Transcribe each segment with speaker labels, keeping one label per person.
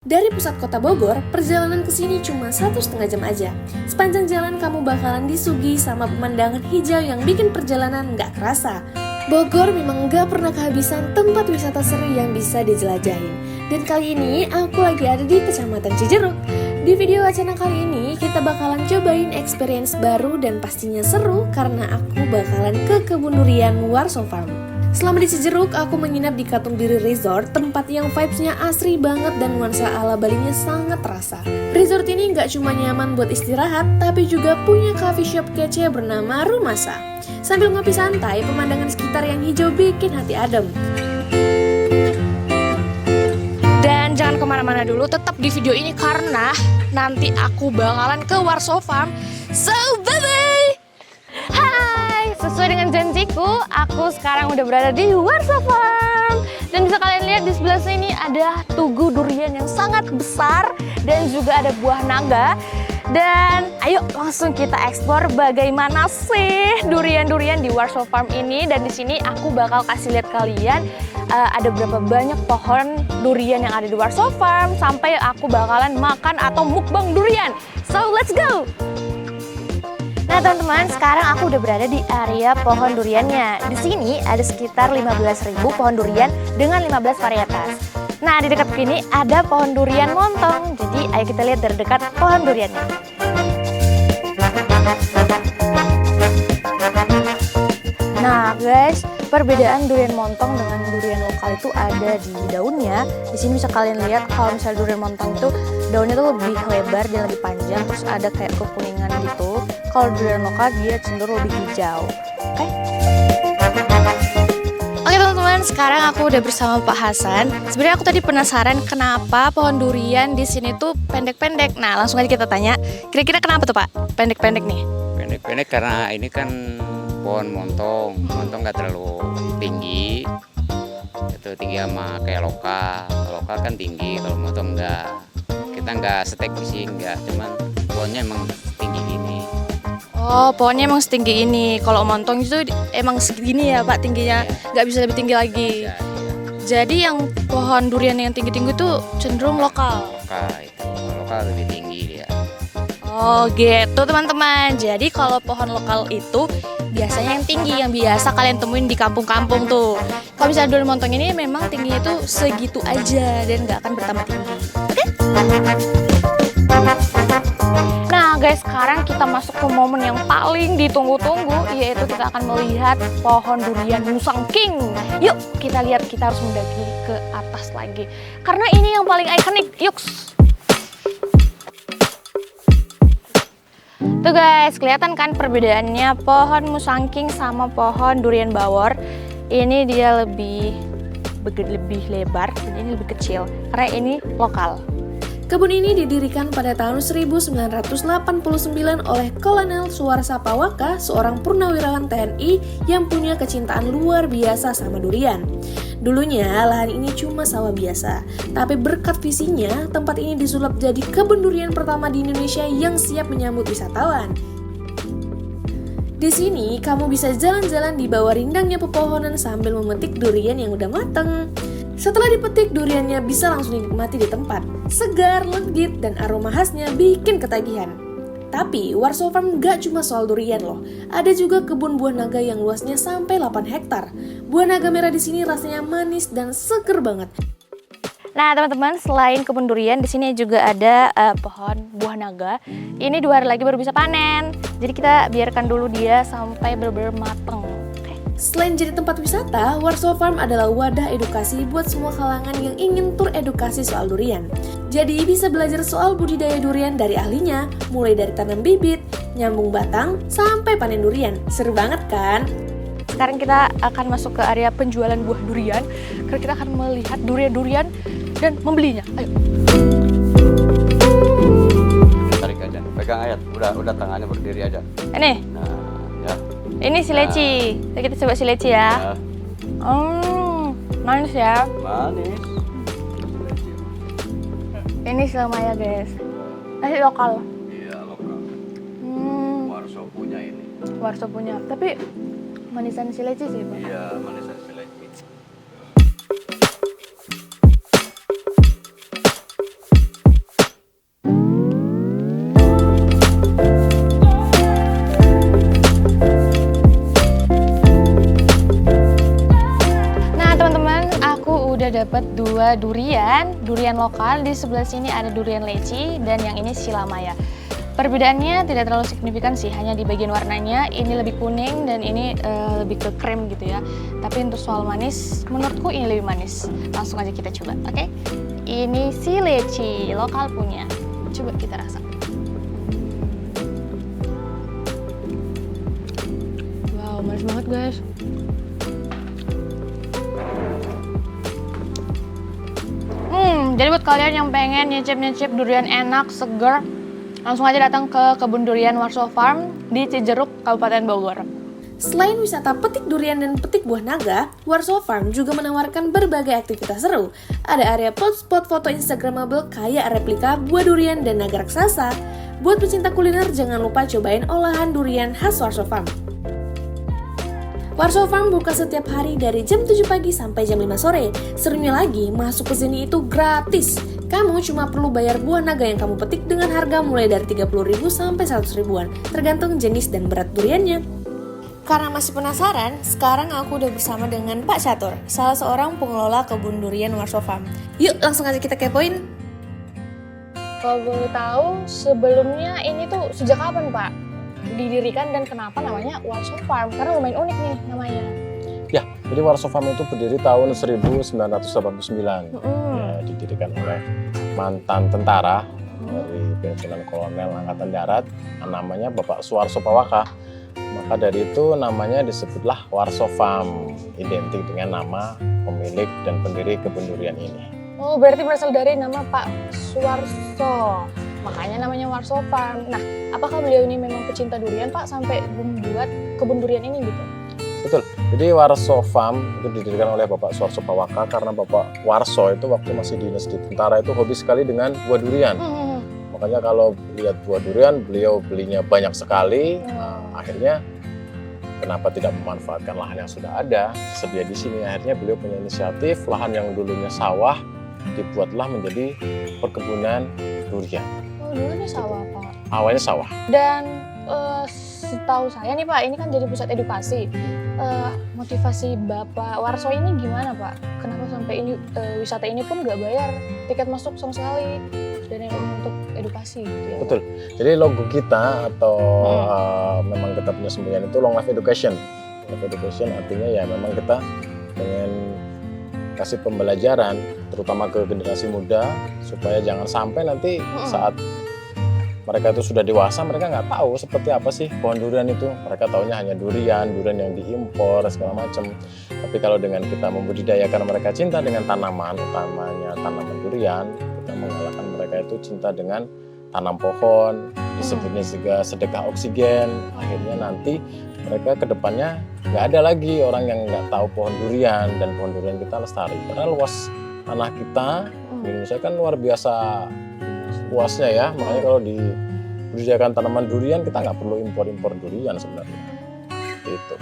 Speaker 1: Dari pusat kota Bogor, perjalanan ke sini cuma 1,5 jam aja. Sepanjang jalan kamu bakalan disuguhi sama pemandangan hijau yang bikin perjalanan nggak kerasa. Bogor memang nggak pernah kehabisan tempat wisata seru yang bisa dijelajahin. Dan kali ini aku lagi ada di Kecamatan Cijeruk. Di video wacana kali ini kita bakalan cobain experience baru dan pastinya seru karena aku bakalan ke kebun durian Warso Farm. Selama di Cijeruk, aku menginap di Katung Diri Resort, tempat yang vibes-nya asri banget dan nuansa ala Balinya sangat terasa. Resort ini nggak cuma nyaman buat istirahat, tapi juga punya coffee shop kece bernama Rumasa. Sambil ngopi santai, pemandangan sekitar yang hijau bikin hati adem. Dan jangan kemana-mana dulu, tetap di video ini karena nanti aku bakalan ke Warso Farm. So, bye-bye! Hai, sesuai dengan janjiku, aku sekarang udah berada di Warso Farm. Dan bisa kalian lihat di sebelah sini ada tugu durian yang sangat besar dan juga ada buah naga. Dan ayo langsung kita eksplor bagaimana sih durian-durian di Warso Farm ini. Dan di sini aku bakal kasih lihat kalian ada berapa banyak pohon durian yang ada di Warso Farm sampai aku bakalan makan atau mukbang durian. So let's go! Nah teman-teman, sekarang aku udah berada di area pohon duriannya. Di sini ada sekitar 15.000 pohon durian dengan 15 varietas. Nah di dekat sini ada pohon durian montong. Jadi ayo kita lihat dari dekat pohon duriannya. Nah guys, perbedaan durian montong dengan durian lokal itu ada di daunnya. Di sini bisa kalian lihat kalau misalnya durian montong itu daunnya tuh lebih lebar dan lebih panjang, terus ada kayak kekuningan gitu. Kalau durian lokal dia cenderung lebih hijau. Oke teman-teman, sekarang aku udah bersama Pak Hasan. Sebenarnya aku tadi penasaran kenapa pohon durian di sini tuh pendek-pendek. Nah langsung aja kita tanya. Kira-kira kenapa tuh Pak pendek-pendek nih?
Speaker 2: Pendek-pendek karena ini kan pohon montong nggak terlalu tinggi, itu tinggi sama kayak lokal kan tinggi, kalau montong nggak. Kita nggak setek sih, nggak, cuman pohonnya emang tinggi gini.
Speaker 1: Oh, pohonnya emang setinggi ini. Kalau montong itu emang segini ya Pak tingginya, nggak bisa lebih tinggi lagi.
Speaker 2: Ya,
Speaker 1: Jadi yang pohon durian yang tinggi-tinggi itu cenderung lokal.
Speaker 2: lokal lebih tinggi dia.
Speaker 1: Oh gitu teman-teman. Jadi kalau pohon lokal itu biasanya yang tinggi, yang biasa kalian temuin di kampung-kampung tuh. Kalau misalnya durian montong ini memang tingginya tuh segitu aja dan nggak akan bertambah tinggi. Oke? Nah guys, sekarang kita masuk ke momen yang paling ditunggu-tunggu, yaitu kita akan melihat pohon durian Musang King. Yuk kita lihat, kita harus mendaki ke atas lagi karena ini yang paling ikonik. Yuk. Tuh guys, kelihatan kan perbedaannya pohon Musang King sama pohon durian bawor. Ini dia lebih lebar dan ini lebih kecil karena ini lokal. Kebun ini didirikan pada tahun 1989 oleh Kolonel Suarsa Pawaka, seorang purnawirawan TNI yang punya kecintaan luar biasa sama durian. Dulunya lahan ini cuma sawah biasa, tapi berkat visinya, tempat ini disulap jadi kebun durian pertama di Indonesia yang siap menyambut wisatawan. Di sini kamu bisa jalan-jalan di bawah rindangnya pepohonan sambil memetik durian yang udah mateng. Setelah dipetik, duriannya bisa langsung dinikmati di tempat. Segar, legit, dan aroma khasnya bikin ketagihan. Tapi, Warso Farm gak cuma soal durian loh. Ada juga kebun buah naga yang luasnya sampai 8 hektar. Buah naga merah di sini rasanya manis dan seger banget. Nah teman-teman, selain kebun durian, di sini juga ada pohon buah naga. Ini 2 hari lagi baru bisa panen. Jadi kita biarkan dulu dia sampai benar-benar mateng. Selain jadi tempat wisata, Warso Farm adalah wadah edukasi buat semua kalangan yang ingin tur edukasi soal durian. Jadi bisa belajar soal budidaya durian dari ahlinya, mulai dari tanam bibit, nyambung batang, sampai panen durian. Seru banget kan? Sekarang kita akan masuk ke area penjualan buah durian, karena kita akan melihat durian-durian dan membelinya. Ayo.
Speaker 3: Tarik aja, pegang ayat, udah tangannya berdiri aja.
Speaker 1: Ini?
Speaker 3: Nah, ya.
Speaker 1: Ini si leci. Kita coba si leci ya. Manis ya.
Speaker 3: Manis.
Speaker 1: Ini selama ya guys. Nasi lokal.
Speaker 3: Iya lokal. Warso punya ini.
Speaker 1: Warso punya. Tapi manisan si leci sih Pak.
Speaker 3: Iya manisan seleci.
Speaker 1: dapat 2 durian lokal. Di sebelah sini ada durian leci dan yang ini silamaya. Perbedaannya tidak terlalu signifikan sih, hanya di bagian warnanya. Ini lebih kuning dan ini lebih ke krem gitu ya. Tapi untuk soal manis, menurutku ini lebih manis. Langsung aja kita coba, oke? Ini si leci, lokal punya. Coba kita rasa. Wow, manis banget guys. Jadi buat kalian yang pengen nyicip-nyicip durian enak, seger, langsung aja datang ke kebun durian Warso Farm di Cijeruk, Kabupaten Bogor.
Speaker 4: Selain wisata petik durian dan petik buah naga, Warso Farm juga menawarkan berbagai aktivitas seru. Ada area spot foto instagramable kayak replika buah durian dan naga raksasa. Buat pecinta kuliner, jangan lupa cobain olahan durian khas Warso Farm. Warso Farm buka setiap hari dari jam 7 pagi sampai jam 5 sore. Serunya lagi, masuk ke sini itu gratis. Kamu cuma perlu bayar buah naga yang kamu petik dengan harga mulai dari 30.000 sampai 100.000-an, tergantung jenis dan berat duriannya. Karena masih penasaran, sekarang aku udah bersama dengan Pak Catur, salah seorang pengelola kebun durian Warso Farm. Yuk langsung aja kita kepoin.
Speaker 1: Kalau boleh tahu, sebelumnya ini tuh sejak kapan Pak didirikan dan kenapa namanya Warso Farm? Karena lumayan unik nih namanya.
Speaker 5: Ya, jadi Warso Farm itu berdiri tahun 1989. Ya, didirikan oleh mantan tentara dari pensiunan kolonel Angkatan Darat, namanya Bapak Suwarso Pawaka. Maka dari itu namanya disebutlah Warso Farm, identik dengan nama pemilik dan pendiri kebun durian ini.
Speaker 1: Oh, berarti berasal dari nama Pak Suwarso. Makanya namanya Warso Farm. Nah, apakah beliau ini memang pecinta durian Pak sampai membuat kebun durian ini gitu?
Speaker 5: Betul. Jadi Warso Farm itu didirikan oleh Bapak Suwarso Pawaka karena Bapak Warso itu waktu masih dinas di tentara itu hobi sekali dengan buah durian. Makanya kalau lihat buah durian, beliau belinya banyak sekali. Akhirnya kenapa tidak memanfaatkan lahan yang sudah ada, sedia di sini. Akhirnya beliau punya inisiatif, lahan yang dulunya sawah dibuatlah menjadi perkebunan durian.
Speaker 1: Oh, dulunya sawah Pak.
Speaker 5: Awalnya sawah.
Speaker 1: Dan setahu saya nih Pak, ini kan jadi pusat edukasi. Motivasi Bapak Warso ini gimana Pak? Kenapa sampai ini wisata ini pun nggak bayar tiket masuk sama sekali? Dan emang untuk edukasi gitu ya?
Speaker 5: Betul. Jadi logo kita atau memang kita punya semboyan itu long life education. Long life education artinya ya memang kita pengen kasih pembelajaran terutama ke generasi muda supaya jangan sampai nanti saat mereka itu sudah dewasa mereka nggak tahu seperti apa sih pohon durian itu. Mereka taunya hanya durian yang diimpor segala macam. Tapi kalau dengan kita membudidayakan mereka cinta dengan tanaman, utamanya tanaman durian, kita mengalahkan mereka itu cinta dengan tanam pohon, disebutnya juga sedekah oksigen. Akhirnya nanti mereka ke depannya nggak ada lagi orang yang nggak tahu pohon durian dan pohon durian kita lestari. Karena luas tanah kita di Indonesia kan luar biasa luasnya ya, makanya kalau dibudidayakan tanaman durian kita nggak perlu impor durian sebenarnya. Itu.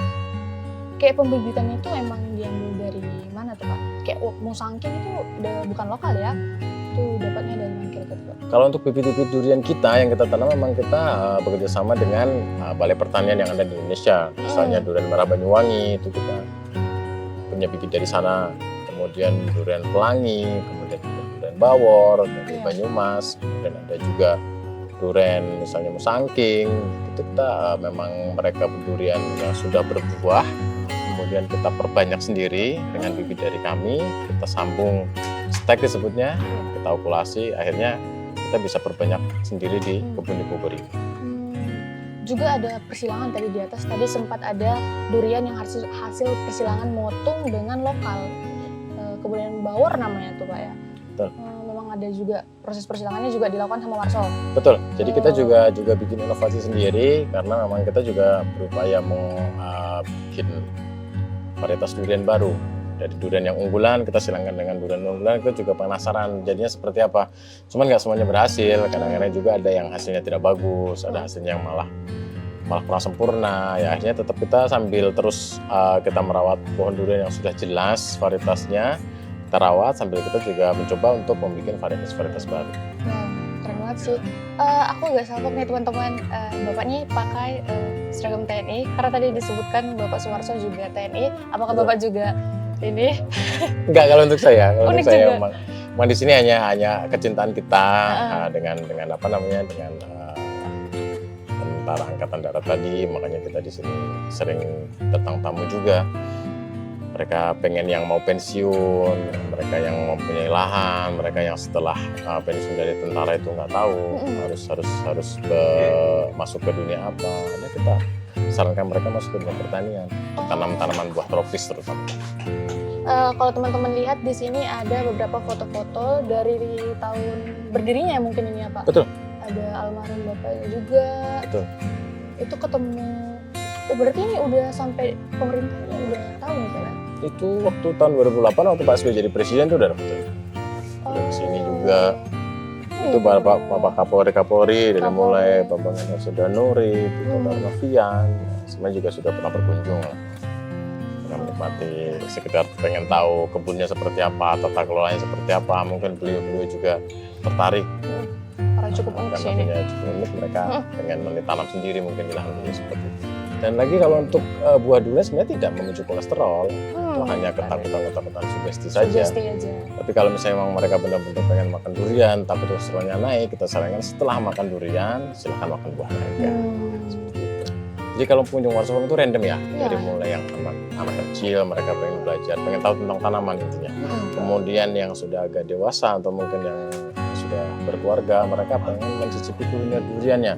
Speaker 1: Kayak pembibitannya itu emang diambil dari mana tuh Pak? Kayak musangking itu udah bukan lokal ya? Itu dapatnya dari mana kira-kira Pak?
Speaker 5: Kalau untuk bibit-bibit durian kita yang kita tanam memang kita bekerja sama dengan balai pertanian yang ada di Indonesia. Misalnya durian merah Banyuwangi itu kita punya bibit dari sana. Kemudian durian Pelangi, kemudian durian Bawor, dari Banyumas, kemudian ada juga durian misalnya Musangking. Itu kita memang mereka durian yang sudah berbuah. Kemudian kita perbanyak sendiri dengan bibit dari kami, kita sambung stek disebutnya, kita okulasi, akhirnya kita bisa perbanyak sendiri di kebun di Bogor ini.
Speaker 1: Juga ada persilangan tadi di atas, tadi sempat ada durian yang hasil persilangan motung dengan lokal. Kebun Bawor namanya tuh Pak ya?
Speaker 5: Betul.
Speaker 1: Memang ada juga proses persilangannya juga dilakukan sama Warso?
Speaker 5: Betul, jadi kita juga bikin inovasi sendiri karena memang kita juga berupaya bikin varietas durian baru. Dari durian yang unggulan kita silangkan dengan durian unggulan, kita juga penasaran jadinya seperti apa. Cuman nggak semuanya berhasil, kadang-kadang juga ada yang hasilnya tidak bagus, ada hasilnya yang malah kurang sempurna. Ya akhirnya tetap kita sambil terus kita merawat pohon durian yang sudah jelas varietasnya, kita rawat sambil kita juga mencoba untuk membuat varietas baru.
Speaker 1: Keren banget sih. Aku agak salpok nih teman-teman, Bapak nih pakai seragam TNI, karena tadi disebutkan Bapak Suwarso juga TNI. Apakah Bapak juga ini.
Speaker 5: Enggak, kalau untuk saya,
Speaker 1: Unik juga.
Speaker 5: emang di sini hanya kecintaan kita dengan apa namanya, dengan tentara angkatan darat tadi, makanya kita di sini sering datang tamu juga. Mereka pengen yang mau pensiun, mereka yang mempunyai lahan, mereka yang setelah pensiun dari tentara itu nggak tahu harus masuk ke dunia apa. Nah, kita sarankan mereka masuk ke dunia pertanian, tanam tanaman buah tropis terutama.
Speaker 1: Kalau teman-teman lihat di sini ada beberapa foto-foto dari tahun berdirinya mungkin ini ya Pak.
Speaker 5: Betul.
Speaker 1: Ada almarhum bapaknya juga.
Speaker 5: Betul.
Speaker 1: Itu ketemu. Berarti ini udah sampai pemerintahnya udah tahu nih Pak?
Speaker 5: Itu waktu tahun 2008 waktu Pak SBY jadi presiden itu udah foto. Udah kesini juga. Itu Bapak Kapolri dari mulai Bapak Sudanuri, Tito Karnavian, semuanya juga sudah pernah berkunjung lah. Pernah menikmati sekitar, pengen tahu kebunnya seperti apa, tata kelolanya seperti apa, mungkin beliau juga tertarik.
Speaker 1: Karena cukup unik sih ini.
Speaker 5: Cukup unik, mereka pengen menanam sendiri mungkin di lahan beliau seperti itu. Dan lagi kalau untuk buah durian sebenarnya tidak memicu kolesterol, itu hanya ketakutan sugesti saja. Tapi kalau misalnya memang mereka benar-benar pengen makan durian, tapi kolesterolnya naik, kita sarankan setelah makan durian silahkan makan buah naga. Seperti itu. Jadi kalau pengunjung Warsaw itu random ya, dari mulai yang anak kecil mereka pengen belajar, pengen tahu tentang tanaman intinya. Kemudian yang sudah agak dewasa atau mungkin yang sudah berkeluarga, mereka pengen mencicipi kuliner duriannya.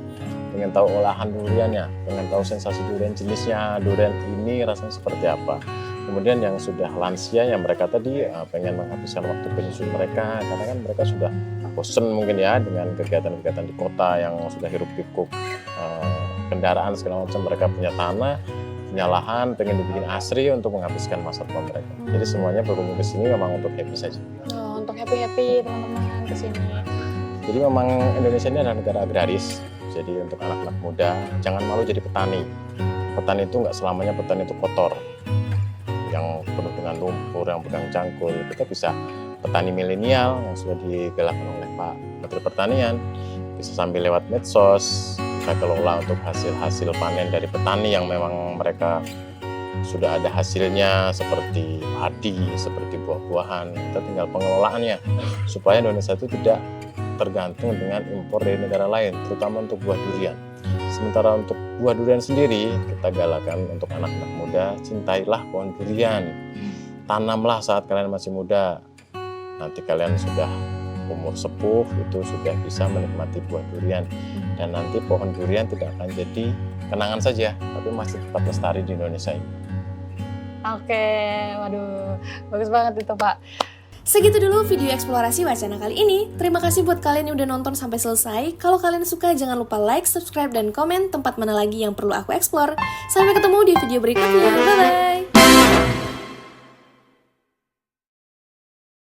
Speaker 5: Pengen tahu olahan duriannya, pengen tahu sensasi durian jenisnya, durian ini rasanya seperti apa. Kemudian yang sudah lansia, yang mereka tadi pengen menghabiskan waktu pensiun mereka, karena kan mereka sudah bosen mungkin ya dengan kegiatan-kegiatan di kota yang sudah hiruk pikuk kendaraan segala macam. Mereka punya tanah, punya lahan, pengen dibikin asri untuk menghabiskan masa tua mereka. Jadi semuanya berkunjung ke sini memang untuk happy saja.
Speaker 1: Untuk happy teman-teman ke sini.
Speaker 5: Jadi memang Indonesia ini adalah negara agraris. Jadi untuk anak-anak muda, jangan malu jadi petani. Petani itu nggak selamanya petani itu kotor, yang penuh dengan lumpur, yang pegang cangkul. Kita bisa petani milenial yang sudah digalakkan oleh Pak Menteri Pertanian, bisa sambil lewat medsos, kita kelola untuk hasil-hasil panen dari petani yang memang mereka sudah ada hasilnya seperti padi, seperti buah-buahan. Kita tinggal pengelolaannya supaya Indonesia itu tidak tergantung dengan impor dari negara lain, terutama untuk buah durian. Sementara untuk buah durian sendiri, kita galakan untuk anak-anak muda, cintailah pohon durian. Tanamlah saat kalian masih muda. Nanti kalian sudah umur sepuh, itu sudah bisa menikmati buah durian. Dan nanti pohon durian tidak akan jadi kenangan saja, tapi masih tetap lestari di Indonesia ini.
Speaker 1: Oke, waduh, bagus banget itu Pak.
Speaker 4: Segitu dulu video eksplorasi wacana kali ini. Terima kasih buat kalian yang udah nonton sampai selesai. Kalau kalian suka, jangan lupa like, subscribe, dan komen tempat mana lagi yang perlu aku eksplor. Sampai ketemu di video berikutnya. Bye-bye!